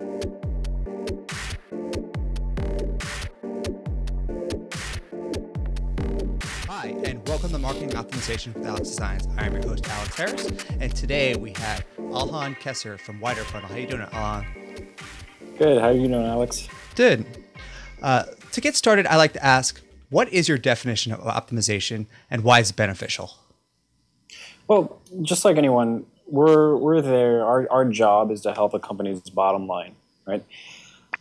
Hi, and welcome to Marketing Optimization with Alex Designs. I am your host, Alex Harris, and today we have Alhan Keser from WiderFunnel. How you doing, Alhan? Good. How are you doing, Alex? Good. To get started, I like to ask, what is your definition of optimization, and why is it beneficial? Well, just like anyone, we're there. Our job is to help a company's bottom line, right?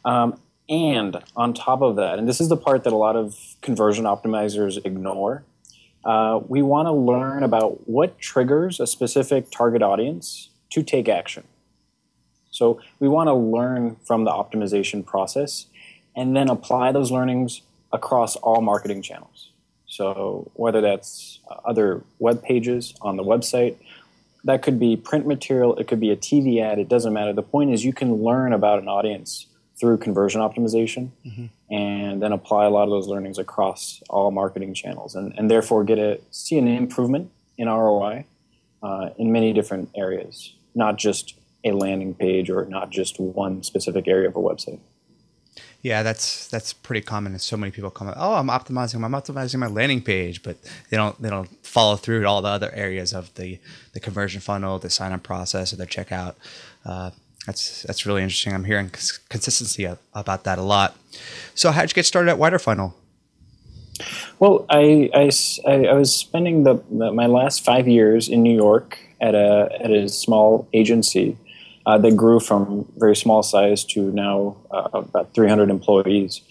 And on top of that, and this is the part that a lot of conversion optimizers ignore, we want to learn about what triggers a specific target audience to take action. So we want to learn from the optimization process and then apply those learnings across all marketing channels. So whether that's other web pages on the website, that could be print material, it could be a TV ad, it doesn't matter. The point is you can learn about an audience through conversion optimization and then apply a lot of those learnings across all marketing channels and therefore see an improvement in ROI in many different areas, not just a landing page or not just one specific area of a website. Yeah, that's pretty common. So many people come, I'm optimizing my landing page, but they don't follow through all the other areas of the conversion funnel, the sign up process, or the checkout. That's really interesting. I'm hearing consistency about that a lot. So how'd you get started at WiderFunnel? Well, I was spending my last 5 years in New York at a small agency that grew from very small size to now about 300 employees.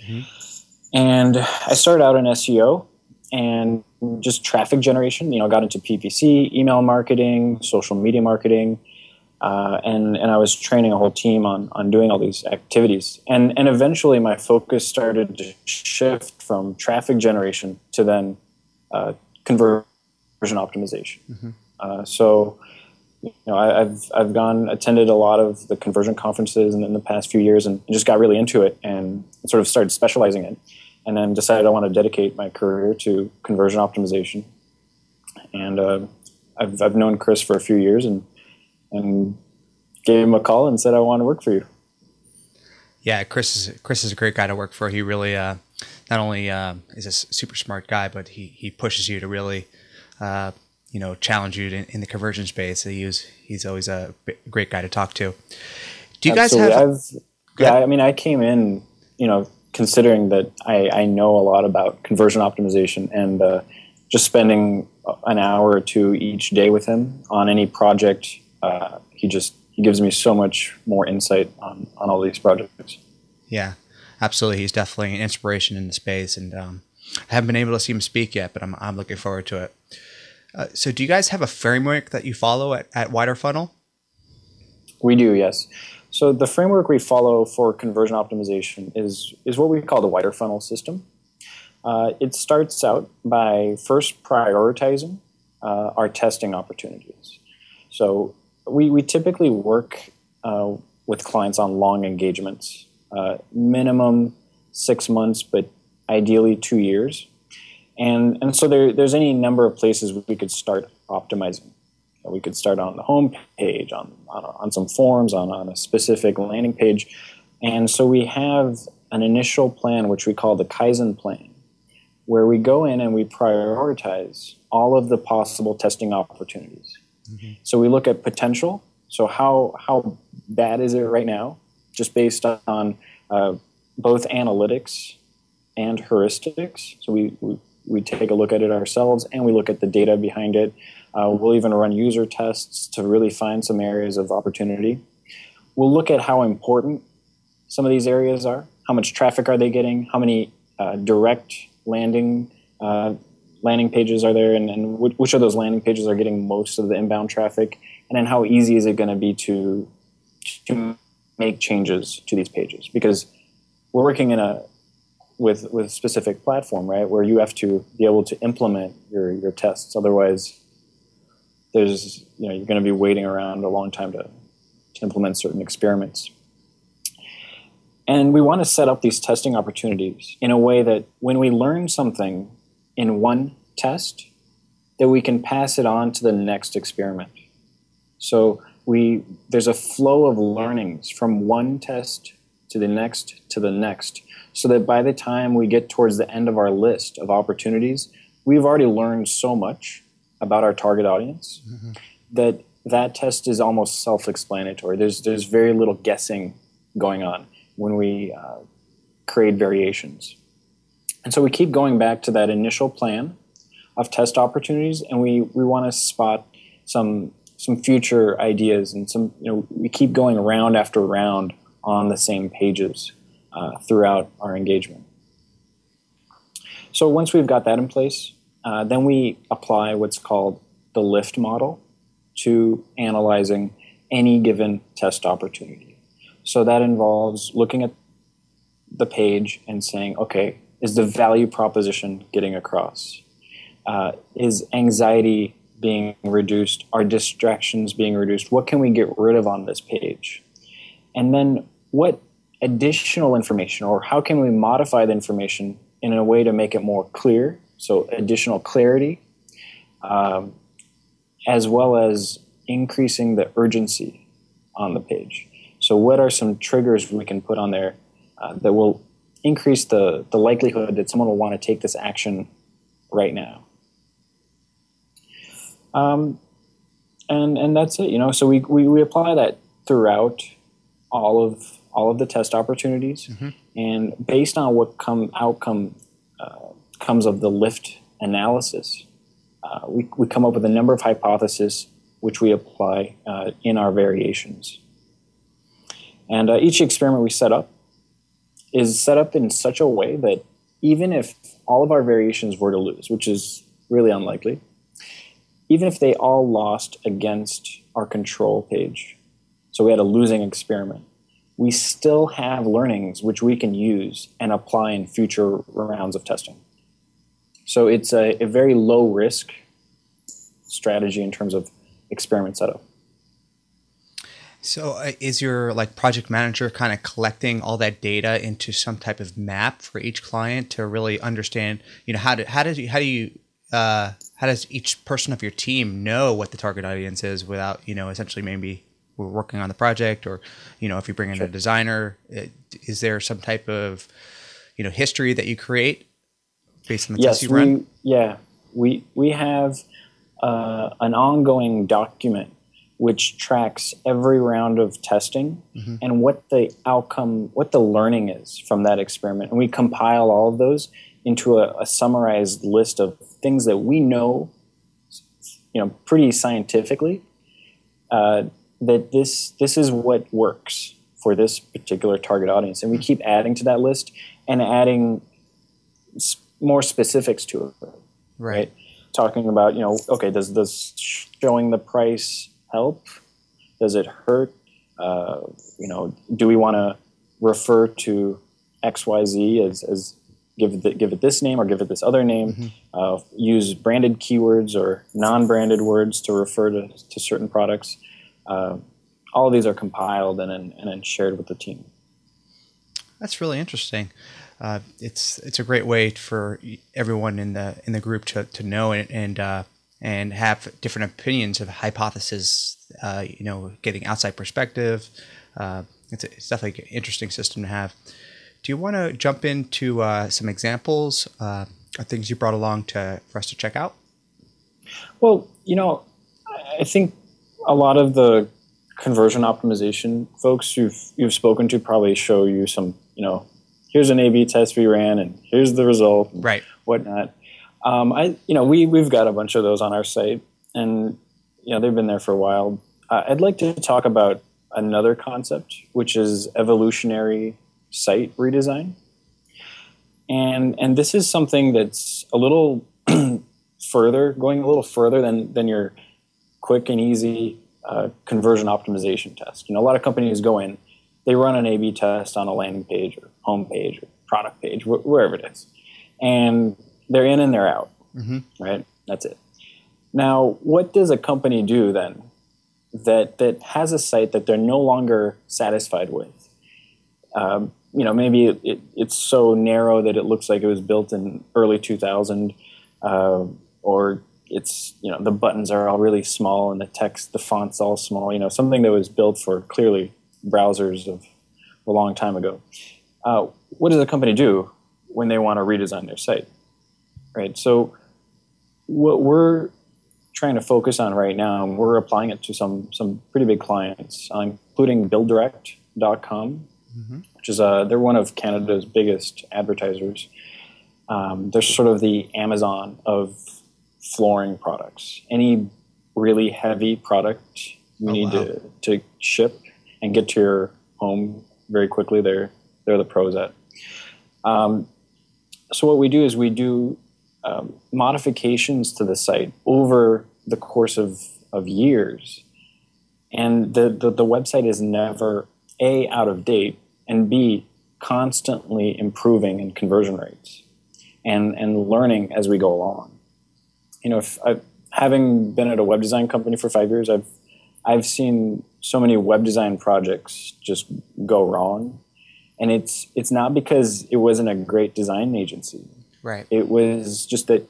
And I started out in SEO and just traffic generation. Got into PPC, email marketing, social media marketing. And I was training a whole team on doing all these activities. And eventually my focus started to shift from traffic generation to then conversion optimization. So I've attended a lot of the conversion conferences in the past few years and just got really into it and sort of started specializing in it. And then decided I want to dedicate my career to conversion optimization. And I've known Chris for a few years and gave him a call and said, I want to work for you. Yeah, Chris is a great guy to work for. He really not only is a super smart guy, but he pushes you to really challenge you in the conversion space. He's always a great guy to talk to. Do you Absolutely. guys have? I came in, considering that I know a lot about conversion optimization and just spending an hour or two each day with him on any project. He gives me so much more insight on all these projects. Yeah, absolutely. He's definitely an inspiration in the space, and I haven't been able to see him speak yet, but I'm looking forward to it. So do you guys have a framework that you follow at WiderFunnel? We do, yes. So the framework we follow for conversion optimization is what we call the WiderFunnel System. It starts out by first prioritizing our testing opportunities. So we typically work with clients on long engagements, minimum 6 months, but ideally 2 years. And so there's any number of places we could start optimizing. We could start on the home page, on some forms, on a specific landing page. And so we have an initial plan, which we call the Kaizen Plan, where we go in and we prioritize all of the possible testing opportunities. So we look at potential. So how bad is it right now, just based on both analytics and heuristics. So we take a look at it ourselves and we look at the data behind it. We'll even run user tests to really find some areas of opportunity. We'll look at how important some of these areas are. How much traffic are they getting? How many direct landing pages are there? And which of those landing pages are getting most of the inbound traffic? And then how easy is it going to be to make changes to these pages? Because we're working with a specific platform, right, where you have to be able to implement your tests. Otherwise, you're going to be waiting around a long time to implement certain experiments. And we want to set up these testing opportunities in a way that when we learn something in one test, that we can pass it on to the next experiment. So there's a flow of learnings from one test to the next, so that by the time we get towards the end of our list of opportunities, we've already learned so much about our target audience that test is almost self-explanatory. There's very little guessing going on when we create variations. And so we keep going back to that initial plan of test opportunities, and we want to spot some future ideas, and we keep going round after round on the same pages throughout our engagement. So once we've got that in place, then we apply what's called the lift model to analyzing any given test opportunity. So that involves looking at the page and saying, okay, is the value proposition getting across? Is anxiety being reduced? Are distractions being reduced? What can we get rid of on this page? And then what additional information, or how can we modify the information in a way to make it more clear? So additional clarity, as well as increasing the urgency on the page. So what are some triggers we can put on there that will increase the likelihood that someone will want to take this action right now? And that's it, So we apply that throughout all of the test opportunities, and based on what outcome comes of the lift analysis, we come up with a number of hypotheses which we apply in our variations. And each experiment we set up is set up in such a way that even if all of our variations were to lose, which is really unlikely, even if they all lost against our control page, so we had a losing experiment, we still have learnings which we can use and apply in future rounds of testing. So it's a very low risk strategy in terms of experiment setup. So is your project manager kind of collecting all that data into some type of map for each client to really understand, how does each person of your team know what the target audience is without, essentially maybe we're working on the project, or, if you bring in a designer, is there some type of, history that you create based on the tests you run? We have an ongoing document which tracks every round of testing and what the outcome, what the learning is from that experiment. And we compile all of those into a summarized list of things that we know, pretty scientifically, that this is what works for this particular target audience. And we keep adding to that list and adding more specifics to it. Right? Talking about, okay, does showing the price help? Does it hurt? Do we want to refer to XYZ as give it this name or give it this other name? Use branded keywords or non-branded words to refer to certain products. All of these are compiled and then shared with the team. That's really interesting. It's a great way for everyone in the group to know and have different opinions of hypotheses. Getting outside perspective. It's definitely an interesting system to have. Do you want to jump into some examples of things you brought along for us to check out? Well, I think a lot of the conversion optimization folks you've spoken to probably show you some, here's an A/B test we ran and here's the result, and whatnot. We've got a bunch of those on our site, and they've been there for a while. I'd like to talk about another concept, which is evolutionary site redesign, and this is something that's a little going a little further than your quick and easy conversion optimization test. A lot of companies go in, they run an A/B test on a landing page or home page or product page, wherever it is, and they're in and they're out, right? That's it. Now, what does a company do then that has a site that they're no longer satisfied with? Maybe it's so narrow that it looks like it was built in early 2000, or it's, the buttons are all really small and the text, the font's all small, something that was built for clearly browsers of a long time ago. What does a company do when they want to redesign their site, right? So what we're trying to focus on right now, and we're applying it to some pretty big clients, including BuildDirect.com, which is they're one of Canada's biggest advertisers. They're sort of the Amazon of flooring products. Any really heavy product you need to ship and get to your home very quickly, they're the pros at. So what we do is we do modifications to the site over the course of years, and the website is never A, out of date, and B, constantly improving in conversion rates and learning as we go along. Having been at a web design company for 5 years, I've seen so many web design projects just go wrong, and it's not because it wasn't a great design agency. Right. It was just that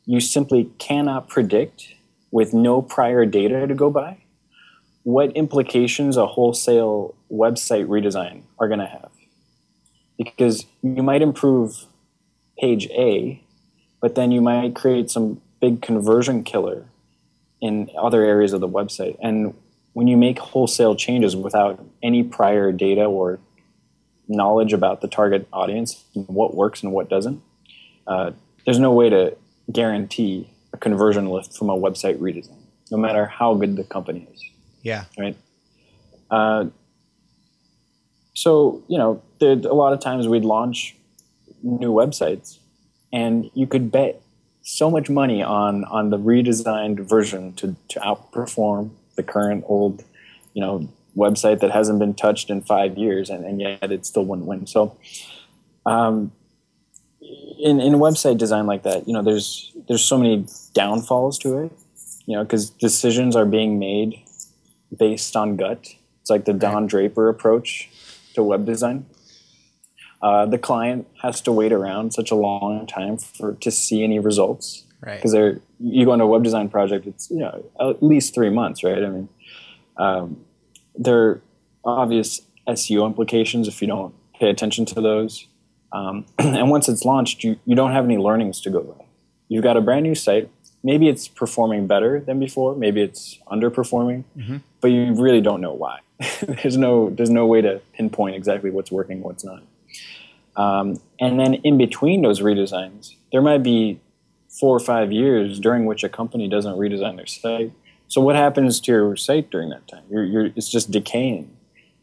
you simply cannot predict, with no prior data to go by, what implications a wholesale website redesign are going to have. Because you might improve page A, but then you might create some big conversion killer in other areas of the website. And when you make wholesale changes without any prior data or knowledge about the target audience, what works and what doesn't, there's no way to guarantee a conversion lift from a website redesign, no matter how good the company is. Yeah. Right. So, a lot of times we'd launch new websites, and you could bet so much money on the redesigned version to outperform the current old, website that hasn't been touched in 5 years, and yet it still wouldn't win. So, in website design like that, there's so many downfalls to it, because decisions are being made based on gut. It's like the Don Draper approach to web design. The client has to wait around such a long time to see any results, right? Because you go into a web design project, it's at least 3 months, right? I mean, there are obvious SEO implications if you don't pay attention to those. And once it's launched, you don't have any learnings to go by. You've got a brand new site. Maybe it's performing better than before. Maybe it's underperforming, but you really don't know why. There's no way to pinpoint exactly what's working, what's not. And then in between those redesigns, there might be 4 or 5 years during which a company doesn't redesign their site. So what happens to your site during that time? It's just decaying.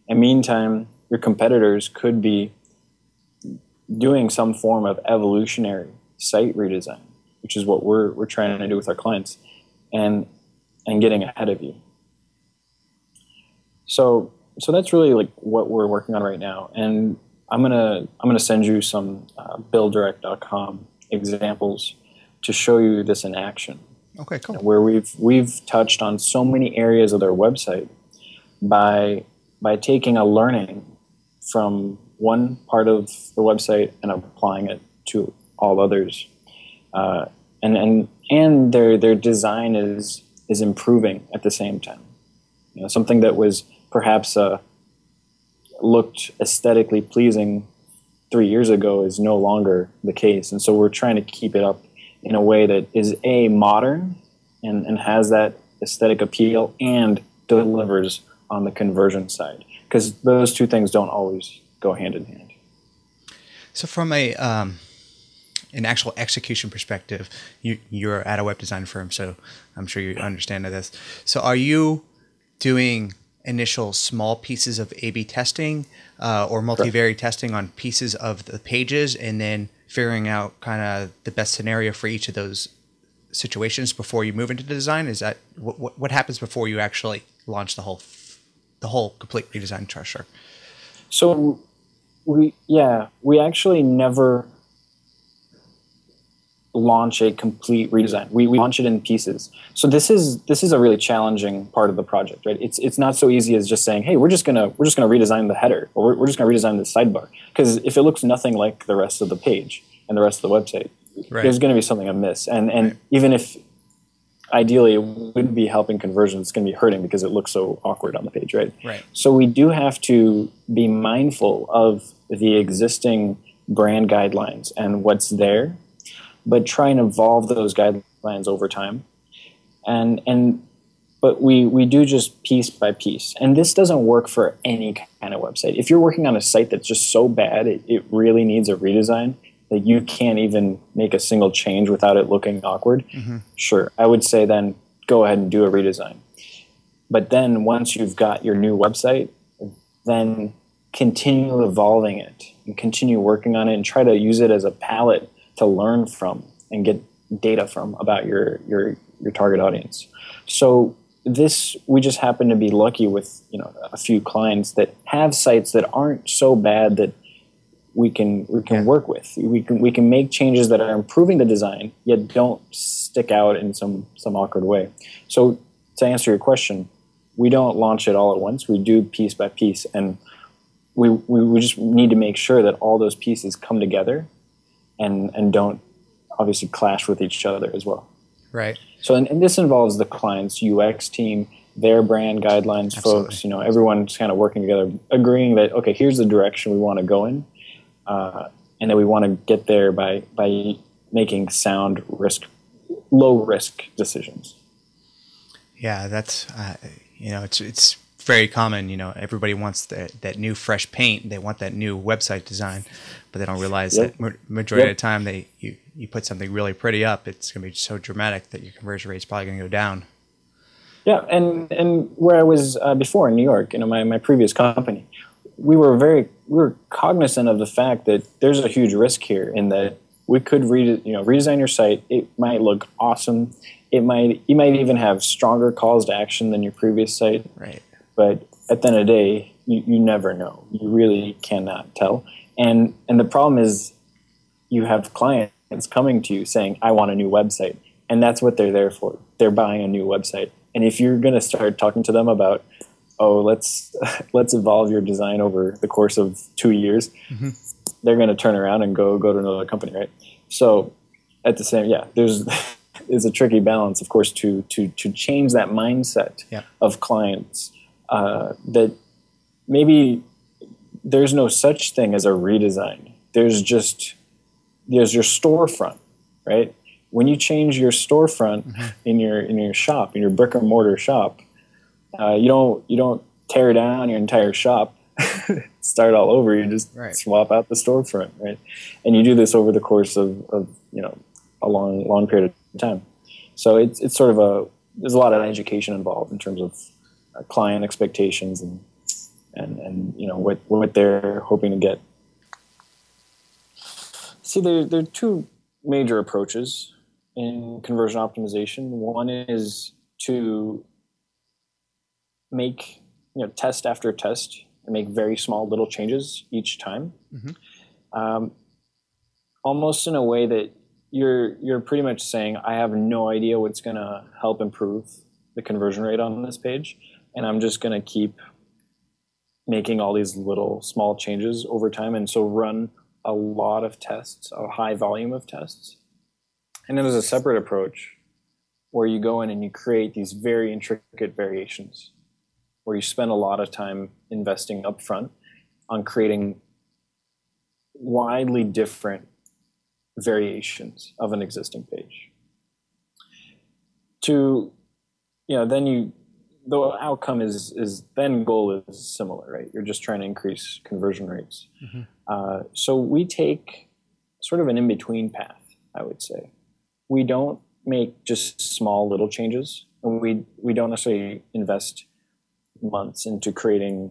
And meantime, your competitors could be doing some form of evolutionary site redesign, which is what we're trying to do with our clients, and getting ahead of you. So that's really like what we're working on right now. And I'm gonna send you some BuildDirect.com examples to show you this in action. Okay, cool. Where we've touched on so many areas of their website by taking a learning from one part of the website and applying it to all others, and their design is improving at the same time. Something that was perhaps looked aesthetically pleasing 3 years ago is no longer the case, and so we're trying to keep it up in a way that is modern and has that aesthetic appeal and delivers on the conversion side, because those two things don't always go hand in hand. So from an actual execution perspective, you're at a web design firm, so I'm sure you understand this. So are you doing initial small pieces of A/B testing or multivariate testing on pieces of the pages, and then figuring out kind of the best scenario for each of those situations before you move into the design? Is that what happens before you actually launch the whole complete redesign structure? So we actually never launch a complete redesign. We launch it in pieces. So this is a really challenging part of the project, right? It's not so easy as just saying, hey, we're just gonna redesign the header, or we're just gonna redesign the sidebar. Because if it looks nothing like the rest of the page and the rest of the website, there's gonna be something amiss. And even if ideally it wouldn't be helping conversion. It's going to be hurting because it looks so awkward on the page, right? Right. So we do have to be mindful of the existing brand guidelines and what's there, but try and evolve those guidelines over time. But we do just piece by piece. And this doesn't work for any kind of website. If you're working on a site that's just so bad, it really needs a redesign, that you can't even make a single change without it looking awkward, sure, I would say then go ahead and do a redesign. But then once you've got your new website, then continue evolving it and continue working on it and try to use it as a palette to learn from and get data from about your target audience. So we just happen to be lucky with a few clients that have sites that aren't so bad that we can work with. We can make changes that are improving the design yet don't stick out in some awkward way. So to answer your question, we don't launch it all at once. We do piece by piece, and we just need to make sure that all those pieces come together and don't obviously clash with each other as well. Right. So, and this involves the client's UX team, their brand guidelines, Absolutely. folks, everyone's kind of working together, agreeing that, okay, here's the direction we want to go in. And that we want to get there by making sound low risk decisions. Yeah, that's, it's very common. Everybody wants that new fresh paint. They want that new website design, but they don't realize that majority of the time you put something really pretty up, it's going to be so dramatic that your conversion rate is probably going to go down. Yeah, and where I was before in New York, my previous company, we were cognizant of the fact that there's a huge risk here in that we could redesign your site. It might look awesome. You might even have stronger calls to action than your previous site. Right. But at the end of the day, you never know. You really cannot tell. And the problem is you have clients coming to you saying, I want a new website. And that's what they're there for. They're buying a new website. And if you're going to start talking to them about, let's evolve your design over the course of 2 years, they're going to turn around and go to another company, right? So at the same, there's a tricky balance, of course, to change that mindset of clients that maybe there's no such thing as a redesign. There's your storefront, right? When you change your storefront in your shop, in your brick and mortar shop, you don't tear down your entire shop, start all over. You just swap out the storefront, right? And you do this over the course of a long period of time. So it's sort of there's a lot of education involved in terms of client expectations and what they're hoping to get. See, there are two major approaches in conversion optimization. One is to make test after test and make very small little changes each time, almost in a way that you're pretty much saying, I have no idea what's going to help improve the conversion rate on this page, and I'm just going to keep making all these little small changes over time, and so run a lot of tests, a high volume of tests. And then there's a separate approach where you go in and you create these very intricate variations, where you spend a lot of time investing upfront on creating widely different variations of an existing page. Then the outcome is then goal is similar, right? You're just trying to increase conversion rates. So we take sort of an in-between path, I would say. We don't make just small little changes, and we don't necessarily invest months into creating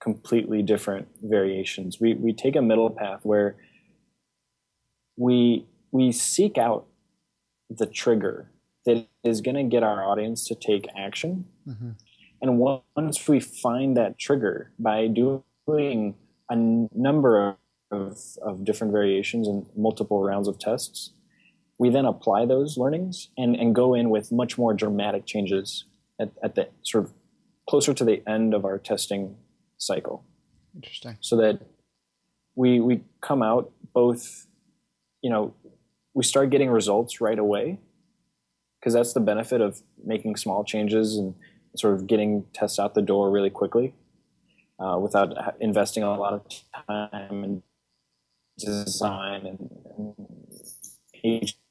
completely different variations. We take a middle path where we seek out the trigger that is going to get our audience to take action. And once we find that trigger by doing a number of different variations and multiple rounds of tests, we then apply those learnings and go in with much more dramatic changes at the sort of closer to the end of our testing cycle. Interesting. So that we come out both, we start getting results right away, because that's the benefit of making small changes and sort of getting tests out the door really quickly without investing a lot of time in design and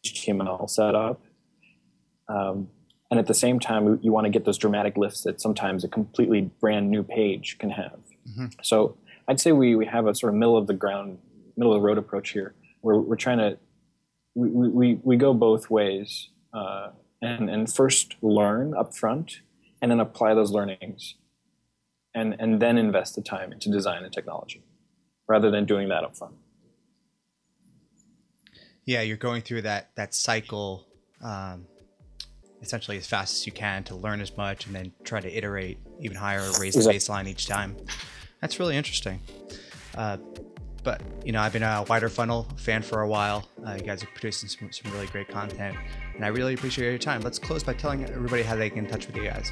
HTML setup. And at the same time, you want to get those dramatic lifts that sometimes a completely brand new page can have. Mm-hmm. So I'd say we have a sort of middle of the road approach here. We're trying to, we go both ways and first learn up front and then apply those learnings and then invest the time into design and technology rather than doing that up front. Yeah, you're going through that cycle essentially as fast as you can to learn as much and then try to iterate even higher, raise the baseline each time. That's really interesting. But I've been a WiderFunnel fan for a while. You guys are producing some really great content, and I really appreciate your time. Let's close by telling everybody how they get in touch with you guys.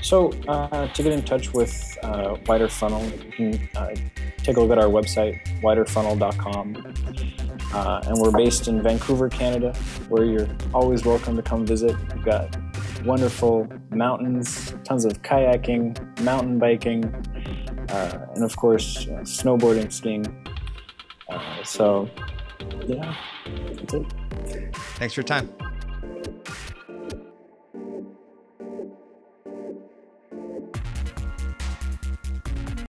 So to get in touch with WiderFunnel, you can take a look at our website, widerfunnel.com. And we're based in Vancouver, Canada, where you're always welcome to come visit. We've got wonderful mountains, tons of kayaking, mountain biking, and of course, snowboarding, skiing. So, yeah, that's it. Thanks for your time.